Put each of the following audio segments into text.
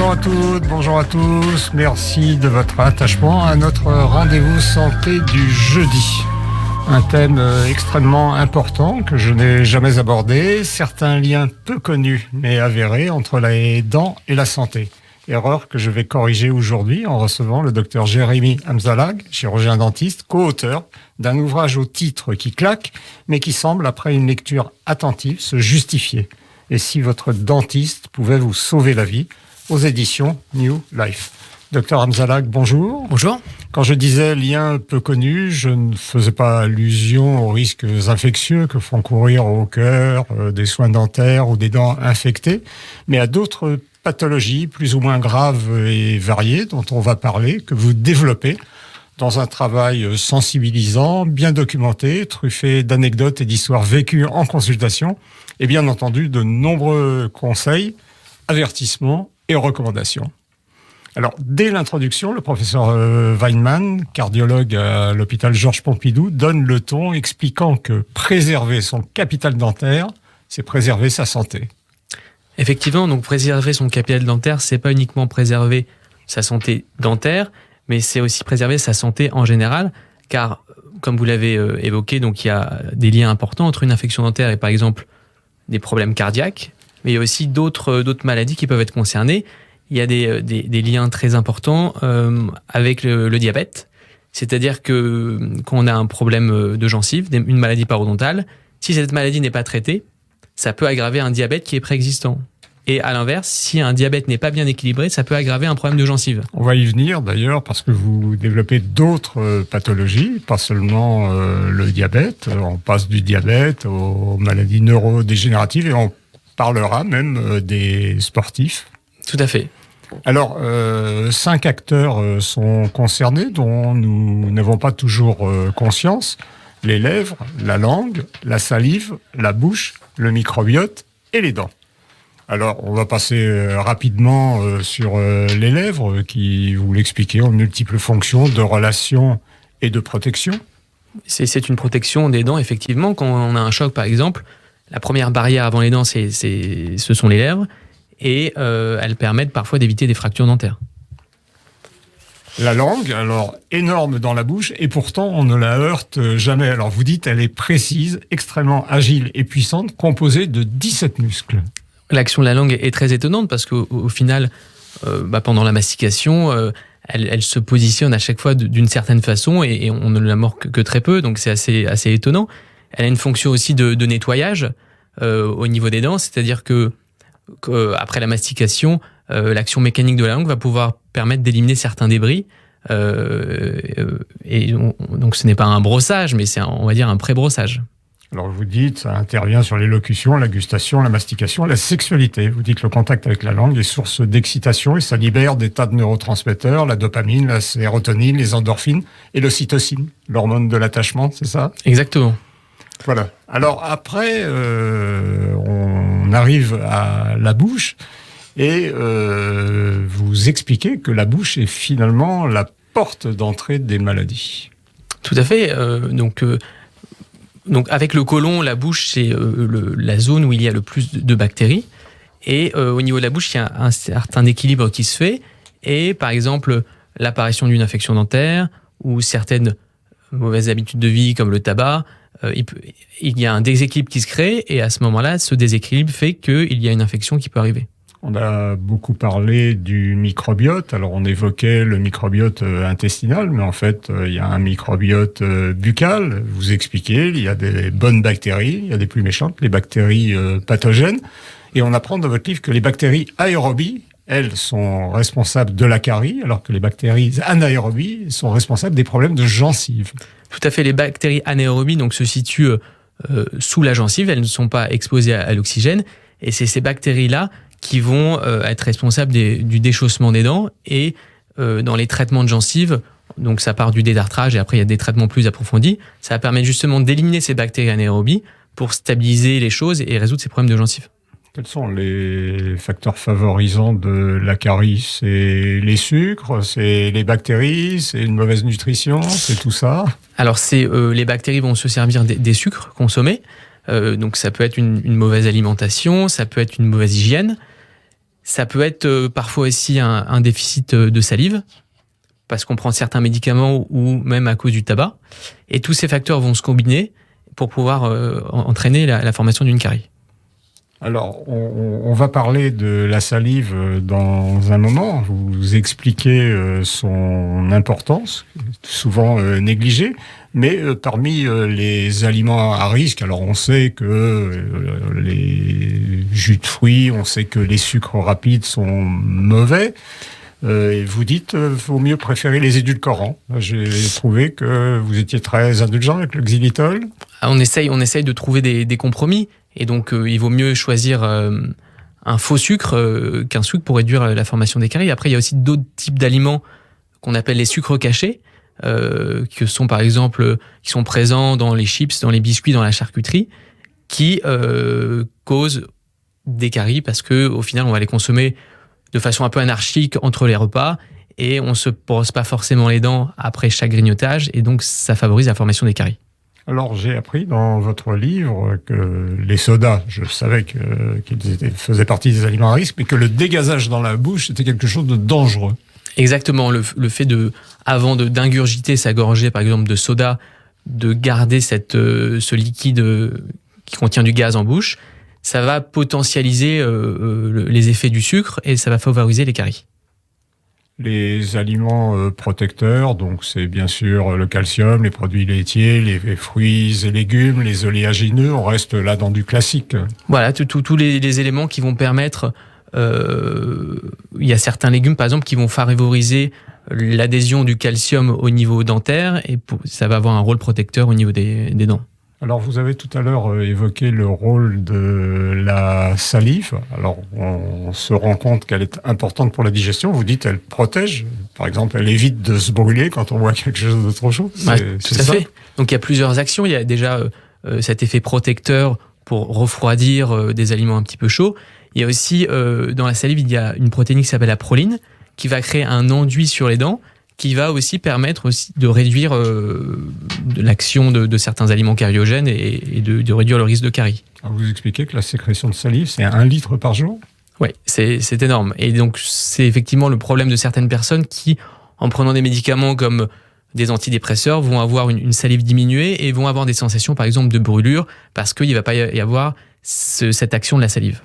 Bonjour à toutes, bonjour à tous. Merci de votre attachement à notre rendez-vous santé du jeudi. Un thème extrêmement important que je n'ai jamais abordé. Certains liens peu connus mais avérés entre les dents et la santé. Erreur que je vais corriger aujourd'hui en recevant le docteur Jérémy Amzalag, chirurgien dentiste, co-auteur d'un ouvrage au titre qui claque, mais qui semble, après une lecture attentive, se justifier. Et si votre dentiste pouvait vous sauver la vie, aux éditions New Life. Docteur Amzalag, bonjour. Bonjour. Quand je disais lien peu connu, je ne faisais pas allusion aux risques infectieux que font courir au cœur des soins dentaires ou des dents infectées, mais à d'autres pathologies plus ou moins graves et variées dont on va parler, que vous développez dans un travail sensibilisant, bien documenté, truffé d'anecdotes et d'histoires vécues en consultation, et bien entendu de nombreux conseils, avertissements et recommandations. Alors, dès l'introduction, le professeur Weinmann, cardiologue à l'hôpital Georges Pompidou, donne le ton expliquant que préserver son capital dentaire, c'est préserver sa santé. Effectivement, donc préserver son capital dentaire, c'est pas uniquement préserver sa santé dentaire, mais c'est aussi préserver sa santé en général, car, comme vous l'avez évoqué, donc il y a des liens importants entre une infection dentaire et, par exemple, des problèmes cardiaques, mais il y a aussi d'autres maladies qui peuvent être concernées. Il y a des liens très importants avec le diabète, c'est-à-dire que quand on a un problème de gencive, une maladie parodontale, si cette maladie n'est pas traitée, ça peut aggraver un diabète qui est préexistant. Et à l'inverse, si un diabète n'est pas bien équilibré, ça peut aggraver un problème de gencive. On va y venir d'ailleurs parce que vous développez d'autres pathologies, pas seulement le diabète. On passe du diabète aux maladies neurodégénératives et on parlera même des sportifs. Tout à fait. Alors, 5 acteurs sont concernés dont nous n'avons pas toujours conscience. Les lèvres, la langue, la salive, la bouche, le microbiote et les dents. Alors, on va passer rapidement sur les lèvres qui, vous l'expliquez, ont multiples fonctions de relation et de protection. C'est une protection des dents, effectivement. Quand on a un choc, par exemple, la première barrière avant les dents, ce sont les lèvres. Et elles permettent parfois d'éviter des fractures dentaires. La langue, alors énorme dans la bouche, et pourtant on ne la heurte jamais. Alors vous dites, elle est précise, extrêmement agile et puissante, composée de 17 muscles. L'action de la langue est très étonnante parce qu'au final, pendant la mastication, elle se positionne à chaque fois d'une certaine façon et on ne la mord que très peu, donc c'est assez étonnant. Elle a une fonction aussi de nettoyage au niveau des dents, c'est-à-dire qu'après la mastication, l'action mécanique de la langue va pouvoir permettre d'éliminer certains débris. Donc ce n'est pas un brossage, mais c'est, on va dire, un pré-brossage. Alors vous dites, ça intervient sur l'élocution, la gustation, la mastication, la sexualité. Vous dites que le contact avec la langue est source d'excitation et ça libère des tas de neurotransmetteurs, la dopamine, la sérotonine, les endorphines et l'ocytocine, l'hormone de l'attachement, c'est ça ? Exactement. Voilà. Alors après, on arrive à la bouche et vous expliquez que la bouche est finalement la porte d'entrée des maladies. Tout à fait. Donc avec le côlon, la bouche, c'est la zone où il y a le plus de bactéries. Et au niveau de la bouche, il y a un certain équilibre qui se fait. Et par exemple, l'apparition d'une infection dentaire ou certaines mauvaises habitudes de vie comme le tabac, il y a un déséquilibre qui se crée et à ce moment-là, ce déséquilibre fait qu'il y a une infection qui peut arriver. On a beaucoup parlé du microbiote. Alors, on évoquait le microbiote intestinal, mais en fait, il y a un microbiote buccal. Vous expliquez, il y a des bonnes bactéries, il y a des plus méchantes, les bactéries pathogènes. Et on apprend dans votre livre que les bactéries aérobies, elles, sont responsables de la carie, alors que les bactéries anaérobies sont responsables des problèmes de gencive. Tout à fait, les bactéries anaérobies donc, se situent sous la gencive, elles ne sont pas exposées à l'oxygène, et c'est ces bactéries-là qui vont être responsables du déchaussement des dents et dans les traitements de gencives, donc ça part du détartrage et après il y a des traitements plus approfondis, ça va permettre justement d'éliminer ces bactéries anaérobies pour stabiliser les choses et résoudre ces problèmes de gencives. Quels sont les facteurs favorisants de la carie ? C'est les sucres, c'est les bactéries, c'est une mauvaise nutrition, c'est tout ça ? Alors les bactéries vont se servir des sucres consommés, donc ça peut être une mauvaise alimentation, ça peut être une mauvaise hygiène. Ça peut être parfois aussi un déficit de salive, parce qu'on prend certains médicaments ou même à cause du tabac. Et tous ces facteurs vont se combiner pour pouvoir entraîner la formation d'une carie. Alors, on va parler de la salive dans un moment. Vous expliquez son importance, souvent négligée, mais parmi les aliments à risque, alors on sait que les jus de fruits, on sait que les sucres rapides sont mauvais. Et vous dites, vaut mieux préférer les édulcorants. J'ai trouvé que vous étiez très indulgent avec le xylitol. On essaye de trouver des compromis. Et donc, il vaut mieux choisir un faux sucre qu'un sucre pour réduire la formation des caries. Après, il y a aussi d'autres types d'aliments qu'on appelle les sucres cachés, qui sont par exemple qui sont présents dans les chips, dans les biscuits, dans la charcuterie, qui causent des caries parce que au final, on va les consommer de façon un peu anarchique entre les repas et on se brosse pas forcément les dents après chaque grignotage et donc ça favorise la formation des caries. Alors, j'ai appris dans votre livre que les sodas, je savais qu'ils faisaient partie des aliments à risque, mais que le dégazage dans la bouche, c'était quelque chose de dangereux. Exactement. Le fait avant d'ingurgiter sa gorgée, par exemple, de soda, de garder ce liquide qui contient du gaz en bouche, ça va potentialiser les effets du sucre et ça va favoriser les caries. Les aliments protecteurs, donc c'est bien sûr le calcium, les produits laitiers, les fruits et légumes, les oléagineux, on reste là dans du classique. Voilà, tous les éléments qui vont permettre... il y a certains légumes, par exemple, qui vont favoriser l'adhésion du calcium au niveau dentaire et ça va avoir un rôle protecteur au niveau des dents. Alors, vous avez tout à l'heure évoqué le rôle de la salive. Alors, on se rend compte qu'elle est importante pour la digestion. Vous dites qu'elle protège. Par exemple, elle évite de se brûler quand on boit quelque chose de trop chaud. Tout à fait. Donc, il y a plusieurs actions. Il y a déjà cet effet protecteur pour refroidir des aliments un petit peu chauds. Il y a aussi, dans la salive, il y a une protéine qui s'appelle la proline, qui va créer un enduit sur les dents, qui va aussi permettre de réduire l'action de certains aliments cariogènes et de réduire le risque de carie. Alors vous expliquez que la sécrétion de salive, c'est 1 litre par jour ? Oui, c'est énorme. Et donc, c'est effectivement le problème de certaines personnes qui, en prenant des médicaments comme des antidépresseurs, vont avoir une salive diminuée et vont avoir des sensations, par exemple, de brûlure, parce qu'il ne va pas y avoir cette action de la salive.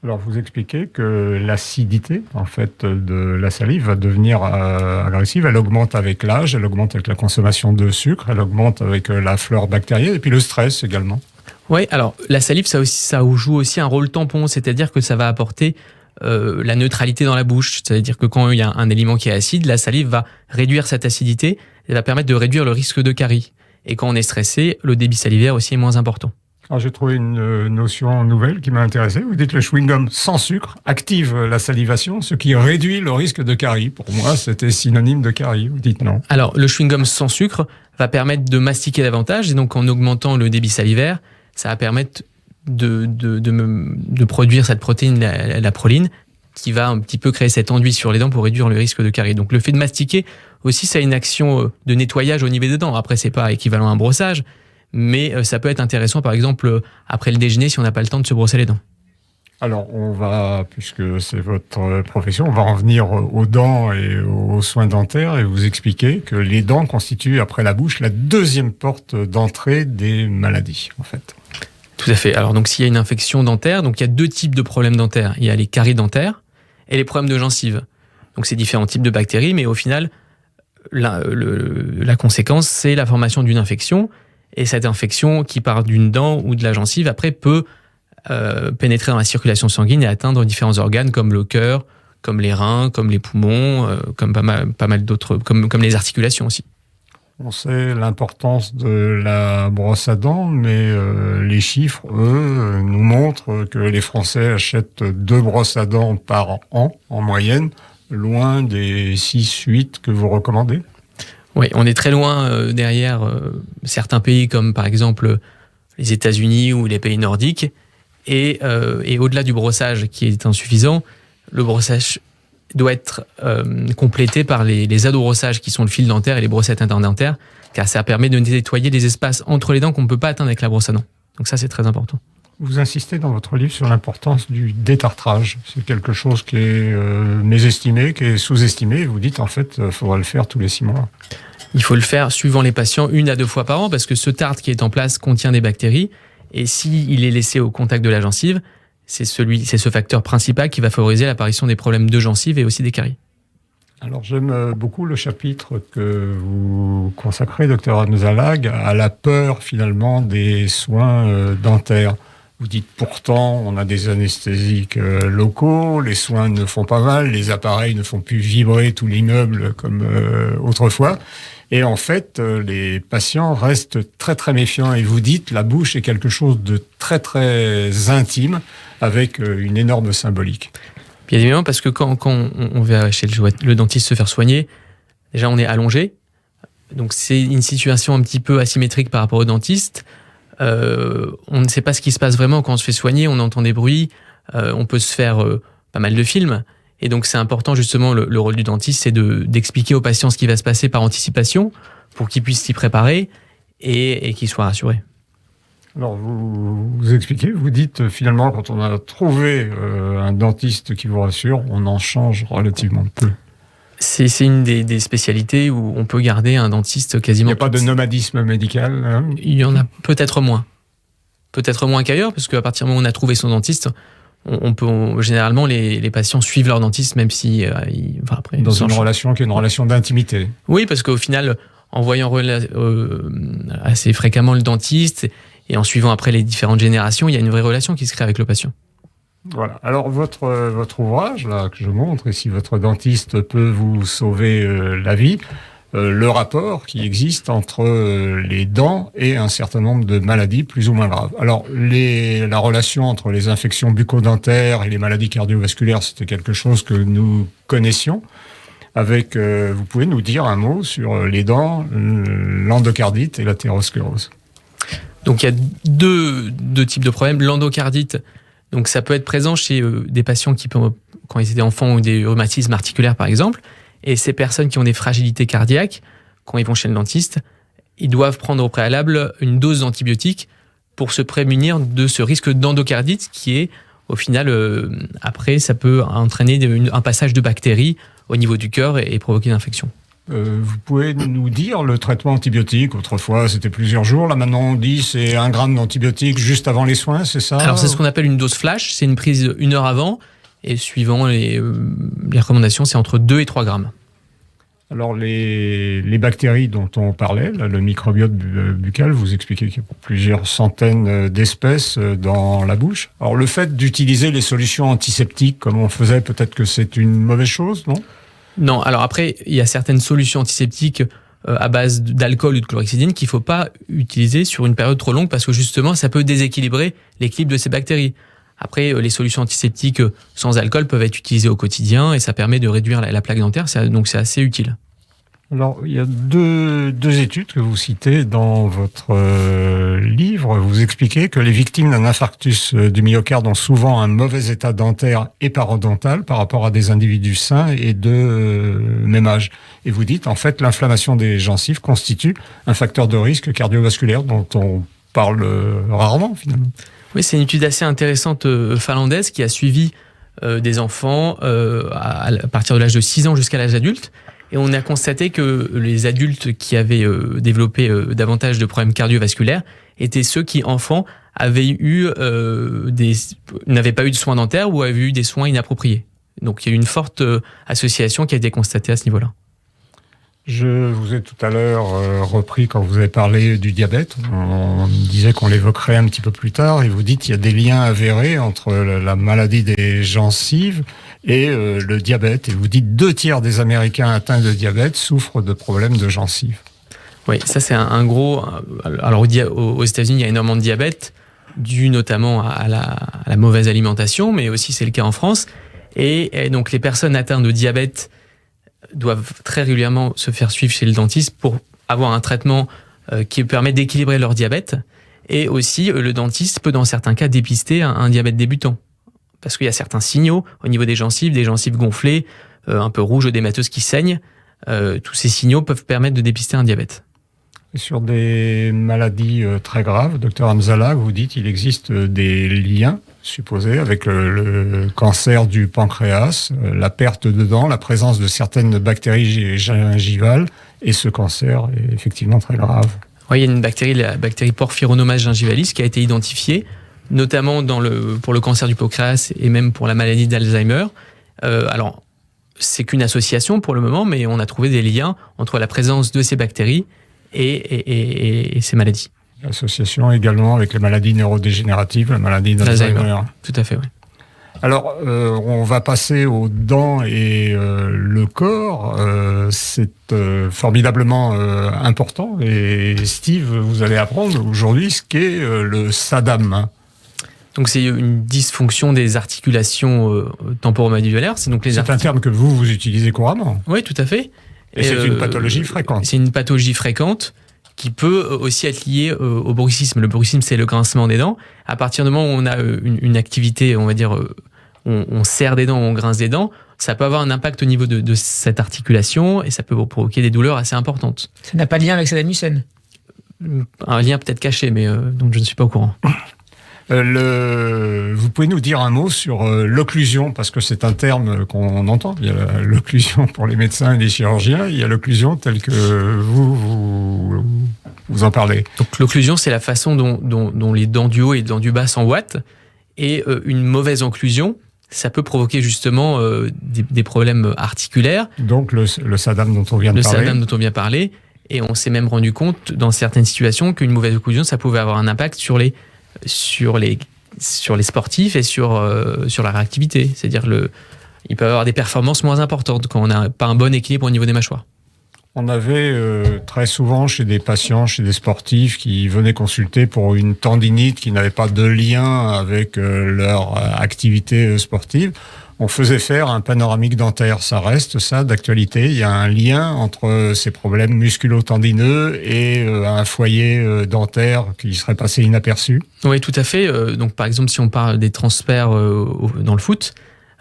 Alors, vous expliquez que l'acidité, en fait, de la salive va devenir agressive. Elle augmente avec l'âge, elle augmente avec la consommation de sucre, elle augmente avec la flore bactérienne et puis le stress également. Oui, alors la salive, ça joue aussi un rôle tampon, c'est-à-dire que ça va apporter la neutralité dans la bouche. C'est-à-dire que quand il y a un aliment qui est acide, la salive va réduire cette acidité et va permettre de réduire le risque de carie. Et quand on est stressé, le débit salivaire aussi est moins important. Alors, j'ai trouvé une notion nouvelle qui m'a intéressé. Vous dites que le chewing-gum sans sucre active la salivation, ce qui réduit le risque de carie. Pour moi, c'était synonyme de carie. Vous dites non. Alors, le chewing-gum sans sucre va permettre de mastiquer davantage et donc en augmentant le débit salivaire, ça va permettre de produire cette protéine, la proline, qui va un petit peu créer cet enduit sur les dents pour réduire le risque de carie. Donc, le fait de mastiquer aussi, ça a une action de nettoyage au niveau des dents. Après, c'est pas équivalent à un brossage, mais ça peut être intéressant, par exemple, après le déjeuner, si on n'a pas le temps de se brosser les dents. Alors, puisque c'est votre profession, on va en venir aux dents et aux soins dentaires et vous expliquer que les dents constituent, après la bouche, la deuxième porte d'entrée des maladies, en fait. Tout à fait. Alors, donc, s'il y a une infection dentaire, donc il y a 2 types de problèmes dentaires. Il y a les caries dentaires et les problèmes de gencives. Donc, c'est différents types de bactéries, mais au final, la conséquence, c'est la formation d'une infection. Et cette infection qui part d'une dent ou de la gencive, après, peut pénétrer dans la circulation sanguine et atteindre différents organes comme le cœur, comme les reins, comme les poumons, comme pas mal d'autres, comme les articulations aussi. On sait l'importance de la brosse à dents, mais les chiffres, eux, nous montrent que les Français achètent 2 brosses à dents par an, en moyenne, loin des 6-8 que vous recommandez. Oui, on est très loin derrière certains pays comme par exemple les États-Unis ou les pays nordiques. Et au-delà du brossage qui est insuffisant, le brossage doit être complété par les adobrossages qui sont le fil dentaire et les brossettes interdentaires, car ça permet de nettoyer les espaces entre les dents qu'on ne peut pas atteindre avec la brosse à dents. Donc ça, c'est très important. Vous insistez dans votre livre sur l'importance du détartrage. C'est quelque chose qui est mésestimé, qui est sous-estimé. Vous dites, en fait, il faudra le faire tous les 6 mois. Il faut le faire suivant les patients 1 à 2 fois par an parce que ce tartre qui est en place contient des bactéries et s'il est laissé au contact de la gencive, c'est ce facteur principal qui va favoriser l'apparition des problèmes de gencive et aussi des caries. Alors j'aime beaucoup le chapitre que vous consacrez, docteur Amzalag, à la peur finalement des soins dentaires. Vous dites pourtant on a des anesthésiques locaux, les soins ne font pas mal, les appareils ne font plus vibrer tout l'immeuble comme autrefois. Et en fait, les patients restent très très méfiants. Et vous dites, la bouche est quelque chose de très très intime, avec une énorme symbolique. Bien évidemment, parce que quand on va chez le dentiste se faire soigner, déjà on est allongé. Donc c'est une situation un petit peu asymétrique par rapport au dentiste. On ne sait pas ce qui se passe vraiment quand on se fait soigner, on entend des bruits, on peut se faire pas mal de films. Et donc c'est important justement, le rôle du dentiste, c'est d'expliquer aux patients ce qui va se passer par anticipation pour qu'ils puissent s'y préparer et qu'ils soient rassurés. Alors vous expliquez, vous dites finalement quand on a trouvé un dentiste qui vous rassure, on en change relativement peu. C'est une des spécialités où on peut garder un dentiste quasiment... Il n'y a pas de nomadisme médical, hein? Il y en a peut-être moins. Peut-être moins qu'ailleurs, parce qu'à partir du moment où on a trouvé son dentiste... généralement, les patients suivent leur dentiste, même si... après, dans une relation qui est une relation d'intimité. Oui, parce qu'au final, en voyant assez fréquemment le dentiste et en suivant après les différentes générations, il y a une vraie relation qui se crée avec le patient. Voilà. Alors, votre ouvrage, là, que je montre, et si votre dentiste peut vous sauver la vie, le rapport qui existe entre les dents et un certain nombre de maladies plus ou moins graves. Alors, la relation entre les infections bucco-dentaires et les maladies cardiovasculaires, c'était quelque chose que nous connaissions. Vous pouvez nous dire un mot sur les dents, l'endocardite et l'athérosclérose. Donc, il y a deux types de problèmes. L'endocardite, donc ça peut être présent chez des patients quand ils étaient enfants, ont des rhumatismes articulaires, par exemple. Et ces personnes qui ont des fragilités cardiaques, quand ils vont chez le dentiste, ils doivent prendre au préalable une dose d'antibiotiques pour se prémunir de ce risque d'endocardite qui est, au final, après, ça peut entraîner un passage de bactéries au niveau du cœur et provoquer une infection. Vous pouvez nous dire le traitement antibiotique? Autrefois, c'était plusieurs jours. Là, maintenant, on dit c'est 1 gramme d'antibiotiques juste avant les soins, c'est ça? Alors, c'est ce qu'on appelle une dose flash. C'est une prise 1 heure avant. Et suivant les recommandations, c'est entre 2 et 3 grammes. Alors, les bactéries dont on parlait, là, le microbiote buccal, vous expliquez qu'il y a plusieurs centaines d'espèces dans la bouche. Alors, le fait d'utiliser les solutions antiseptiques comme on faisait, peut-être que c'est une mauvaise chose, non? Non, alors après, il y a certaines solutions antiseptiques à base d'alcool ou de chlorhexidine qu'il ne faut pas utiliser sur une période trop longue parce que justement, ça peut déséquilibrer l'équilibre de ces bactéries. Après, les solutions antiseptiques sans alcool peuvent être utilisées au quotidien et ça permet de réduire la plaque dentaire, donc c'est assez utile. Alors, il y a deux études que vous citez dans votre livre. Vous expliquez que les victimes d'un infarctus du myocarde ont souvent un mauvais état dentaire et parodontal par rapport à des individus sains et de même âge. Et vous dites, en fait, l'inflammation des gencives constitue un facteur de risque cardiovasculaire dont on parle rarement, finalement. Oui, c'est une étude assez intéressante finlandaise qui a suivi des enfants à partir de l'âge de 6 ans jusqu'à l'âge adulte. Et on a constaté que les adultes qui avaient développé davantage de problèmes cardiovasculaires étaient ceux qui, enfants, n'avaient pas eu de soins dentaires ou avaient eu des soins inappropriés. Donc il y a eu une forte association qui a été constatée à ce niveau-là. Je vous ai tout à l'heure repris quand vous avez parlé du diabète. On disait qu'on l'évoquerait un petit peu plus tard et vous dites qu'il y a des liens avérés entre la maladie des gencives et le diabète. Et vous dites 2/3 des Américains atteints de diabète souffrent de problèmes de gencives. Oui, ça c'est un gros... Alors aux États-Unis, il y a énormément de diabète dû notamment à la mauvaise alimentation, mais aussi c'est le cas en France. Et donc les personnes atteintes de diabète doivent très régulièrement se faire suivre chez le dentiste pour avoir un traitement qui permet d'équilibrer leur diabète. Et aussi, le dentiste peut dans certains cas dépister un diabète débutant. Parce qu'il y a certains signaux au niveau des gencives gonflées, un peu rouges, œdémateuses qui saignent. Tous ces signaux peuvent permettre de dépister un diabète. Et sur des maladies très graves, docteur Hamzalag, vous dites qu'il existe des liens supposés avec le cancer du pancréas, la perte de dents, la présence de certaines bactéries gingivales, et ce cancer est effectivement très grave. Oui, il y a une bactérie, la bactérie Porphyromonas gingivalis, qui a été identifiée, notamment pour le cancer du pancréas et même pour la maladie d'Alzheimer. Alors, c'est qu'une association pour le moment, mais on a trouvé des liens entre la présence de ces bactéries et ces maladies. L'association également avec les maladies neurodégénératives, la maladie d'Alzheimer. Tout à fait, oui. Alors, on va passer aux dents et le corps. C'est formidablement important. Et Steve, vous allez apprendre aujourd'hui ce qu'est le SADAM. Donc, c'est une dysfonction des articulations temporomandibuläres. C'est un terme que vous utilisez couramment. Oui, tout à fait. Et c'est une pathologie fréquente. C'est une pathologie fréquente qui peut aussi être liée au bruxisme. Le bruxisme, c'est le grincement des dents. À partir du moment où on a une activité, on va dire, on serre des dents, on grince des dents, ça peut avoir un impact au niveau de cette articulation et ça peut provoquer des douleurs assez importantes. Ça n'a pas de lien avec Saddam Hussein? Un lien peut-être caché, mais dont je ne suis pas au courant. Vous pouvez nous dire un mot sur l'occlusion, parce que c'est un terme qu'on entend. Il y a l'occlusion pour les médecins et les chirurgiens, il y a l'occlusion telle que vous en parlez. Donc l'occlusion, c'est la façon dont les dents du haut et les dents du bas s'emboîtent, et une mauvaise occlusion, ça peut provoquer justement des problèmes articulaires. Donc le SADAM dont on vient de parler. Le SADAM dont on vient de parler, et on s'est même rendu compte dans certaines situations qu'une mauvaise occlusion, ça pouvait avoir un impact sur les sportifs et sur la réactivité. C'est-à-dire il peut y avoir des performances moins importantes quand on n'a pas un bon équilibre au niveau des mâchoires. On avait très souvent chez des patients, chez des sportifs qui venaient consulter pour une tendinite qui n'avait pas de lien avec leur activité sportive. On faisait faire un panoramique dentaire. Ça reste ça d'actualité. Il y a un lien entre ces problèmes musculo-tendineux et un foyer dentaire qui serait passé inaperçu. Oui, tout à fait. Donc, par exemple, si on parle des transferts dans le foot,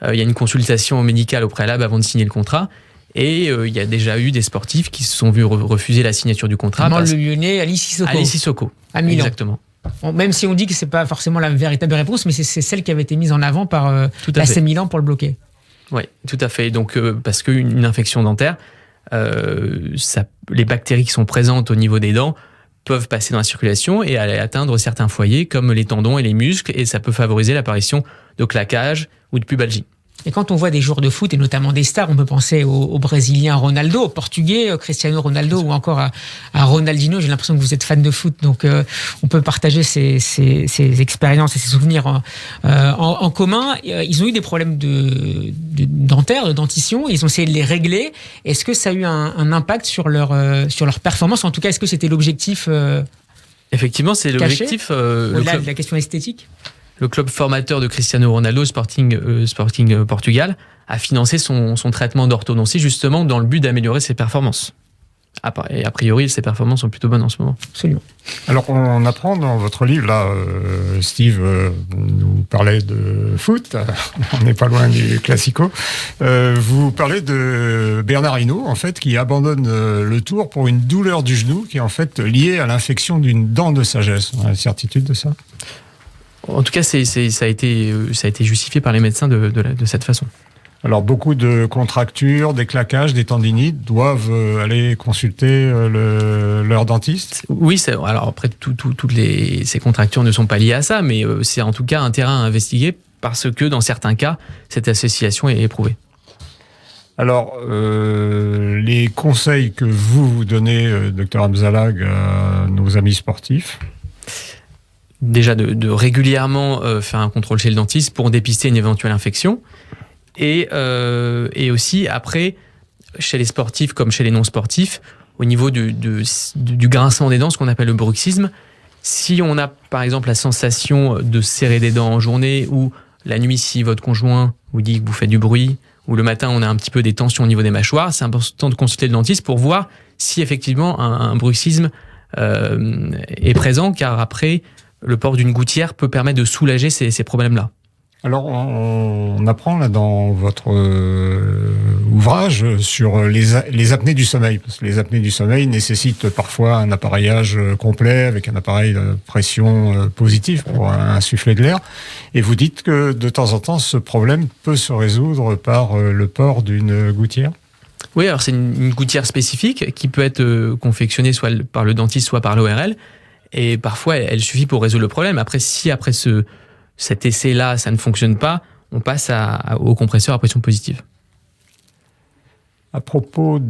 il y a une consultation médicale au préalable avant de signer le contrat. Et il y a déjà eu des sportifs qui se sont vus refuser la signature du contrat. Le Lyonnais, Alice Sissoko. Alice Sissoko, à Milan. Exactement. Bon, même si on dit que c'est pas forcément la véritable réponse, mais c'est celle qui avait été mise en avant par l'AC Milan pour le bloquer. Oui, tout à fait. Donc, parce qu'une infection dentaire, les bactéries qui sont présentes au niveau des dents peuvent passer dans la circulation et aller atteindre certains foyers comme les tendons et les muscles, et ça peut favoriser l'apparition de claquage ou de pubalgie. Et quand on voit des joueurs de foot, et notamment des stars, on peut penser au Brésilien Ronaldo, au Portugais Cristiano Ronaldo, ou encore à Ronaldinho. J'ai l'impression que vous êtes fan de foot, donc on peut partager ces expériences et ces souvenirs en commun. Ils ont eu des problèmes dentaires, de dentition, ils ont essayé de les régler. Est-ce que ça a eu un impact sur leur performance? En tout cas, est-ce que c'était l'objectif Effectivement, c'est l'objectif. Au-delà de la question esthétique. Le club formateur de Cristiano Ronaldo, Sporting Portugal, a financé son traitement d'orthodontie justement dans le but d'améliorer ses performances. Et a priori, ses performances sont plutôt bonnes en ce moment. Absolument. Alors, on apprend dans votre livre, là, Steve nous parlait de foot, on n'est pas loin du classico. Vous parlez de Bernard Hinault, en fait, qui abandonne le Tour pour une douleur du genou qui est en fait liée à l'infection d'une dent de sagesse. On a la certitude de ça? En tout cas, ça a été justifié par les médecins de cette façon. Alors, beaucoup de contractures, des claquages, des tendinites doivent aller consulter leur dentiste? Oui, alors après, toutes ces contractures ne sont pas liées à ça, mais c'est en tout cas un terrain à investiguer parce que dans certains cas, cette association est éprouvée. Alors, les conseils que vous donnez, Dr Hamzalag, à nos amis sportifs? Déjà de régulièrement faire un contrôle chez le dentiste pour dépister une éventuelle infection. Et aussi, après, chez les sportifs comme chez les non-sportifs, au niveau du grincement des dents, ce qu'on appelle le bruxisme, si on a par exemple la sensation de serrer des dents en journée, ou la nuit si votre conjoint vous dit que vous faites du bruit, ou le matin on a un petit peu des tensions au niveau des mâchoires, c'est important de consulter le dentiste pour voir si effectivement un bruxisme est présent, car après, le port d'une gouttière peut permettre de soulager ces problèmes-là. Alors, on apprend là dans votre ouvrage sur les apnées du sommeil, parce que les apnées du sommeil nécessitent parfois un appareillage complet avec un appareil de pression positive pour insuffler de l'air. Et vous dites que de temps en temps, ce problème peut se résoudre par le port d'une gouttière. Oui, alors c'est une gouttière spécifique qui peut être confectionnée soit par le dentiste, soit par l'ORL. Et parfois, elle suffit pour résoudre le problème. Après, si après cet essai-là, ça ne fonctionne pas, on passe au compresseur à pression positive. À propos d'un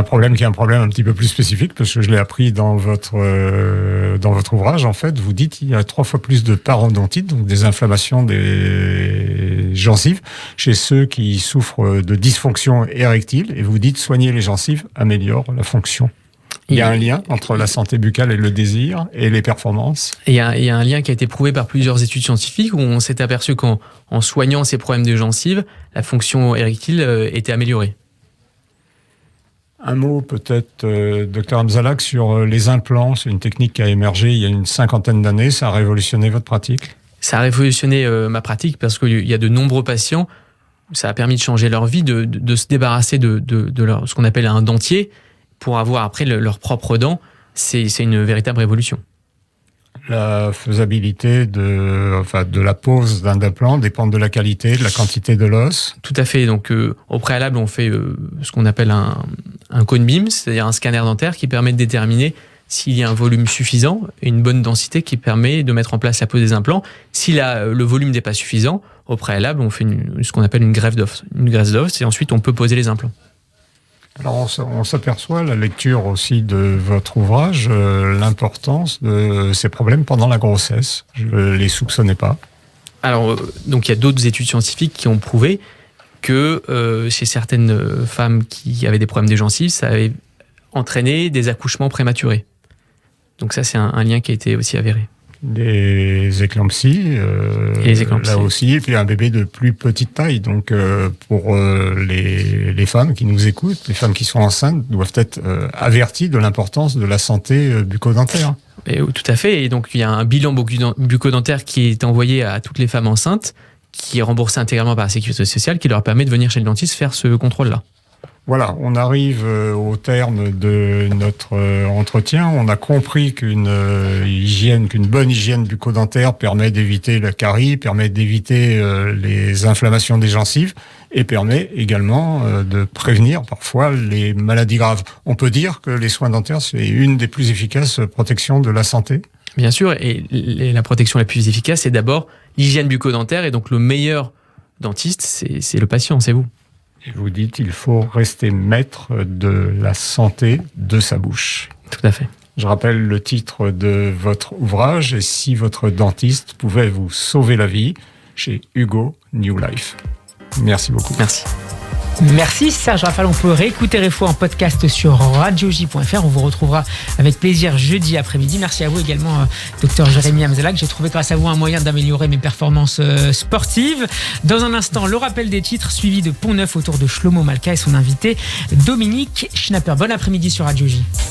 problème qui est un problème un petit peu plus spécifique, parce que je l'ai appris dans votre ouvrage, en fait, vous dites qu'il y a 3 fois plus de parodontites, donc des inflammations des gencives, chez ceux qui souffrent de dysfonction érectile, et vous dites soigner les gencives améliore la fonction. Il y a un lien entre la santé buccale et le désir et les performances. Il y a un lien qui a été prouvé par plusieurs études scientifiques où on s'est aperçu qu'en soignant ces problèmes de gencives, la fonction érectile était améliorée. Un mot peut-être, Dr Hamzalak, sur les implants. C'est une technique qui a émergé il y a une 50aine d'années. Ça a révolutionné votre pratique ? Ça a révolutionné ma pratique parce qu'il y a de nombreux patients, ça a permis de changer leur vie, de se débarrasser de ce qu'on appelle un dentier, pour avoir après leurs propres dents. C'est une véritable révolution. La faisabilité de la pose d'un implant dépend de la qualité, de la quantité de l'os. Tout à fait. Donc, au préalable, on fait ce qu'on appelle un cone beam, c'est-à-dire un scanner dentaire qui permet de déterminer s'il y a un volume suffisant et une bonne densité qui permet de mettre en place la pose des implants. Si le volume n'est pas suffisant, au préalable, on fait ce qu'on appelle une greffe d'os. Une greffe d'os, et ensuite on peut poser les implants. Alors on s'aperçoit, la lecture aussi de votre ouvrage, l'importance de ces problèmes pendant la grossesse. Je ne les soupçonnais pas. Alors, donc il y a d'autres études scientifiques qui ont prouvé que chez certaines femmes qui avaient des problèmes des gencives, ça avait entraîné des accouchements prématurés. Donc ça, c'est un lien qui a été aussi avéré. Des éclampsies, là aussi, et puis un bébé de plus petite taille. Donc pour les femmes qui nous écoutent, les femmes qui sont enceintes doivent être averties de l'importance de la santé bucco-dentaire. Et, tout à fait, et donc il y a un bilan bucco-dentaire qui est envoyé à toutes les femmes enceintes, qui est remboursé intégralement par la Sécurité sociale, qui leur permet de venir chez le dentiste faire ce contrôle-là. Voilà, on arrive au terme de notre entretien. On a compris qu'une bonne hygiène bucco-dentaire permet d'éviter la carie, permet d'éviter les inflammations des gencives et permet également de prévenir parfois les maladies graves. On peut dire que les soins dentaires, c'est une des plus efficaces protections de la santé ? Bien sûr, et la protection la plus efficace, c'est d'abord l'hygiène bucco-dentaire, et donc le meilleur dentiste, c'est le patient, c'est vous. Et vous dites qu'il faut rester maître de la santé de sa bouche. Tout à fait. Je rappelle le titre de votre ouvrage, et si votre dentiste pouvait vous sauver la vie, chez Hugo New Life. Merci beaucoup. Merci. Merci Serge Rafal. On peut réécouter Réfo en podcast sur radioj.fr. On vous retrouvera avec plaisir jeudi après-midi. Merci à vous également, Dr Jérémy Hamzalak. J'ai trouvé grâce à vous un moyen d'améliorer mes performances sportives. Dans un instant, le rappel des titres suivi de Pont Neuf autour de Shlomo Malka et son invité Dominique Schnapper. Bon après-midi sur Radio J.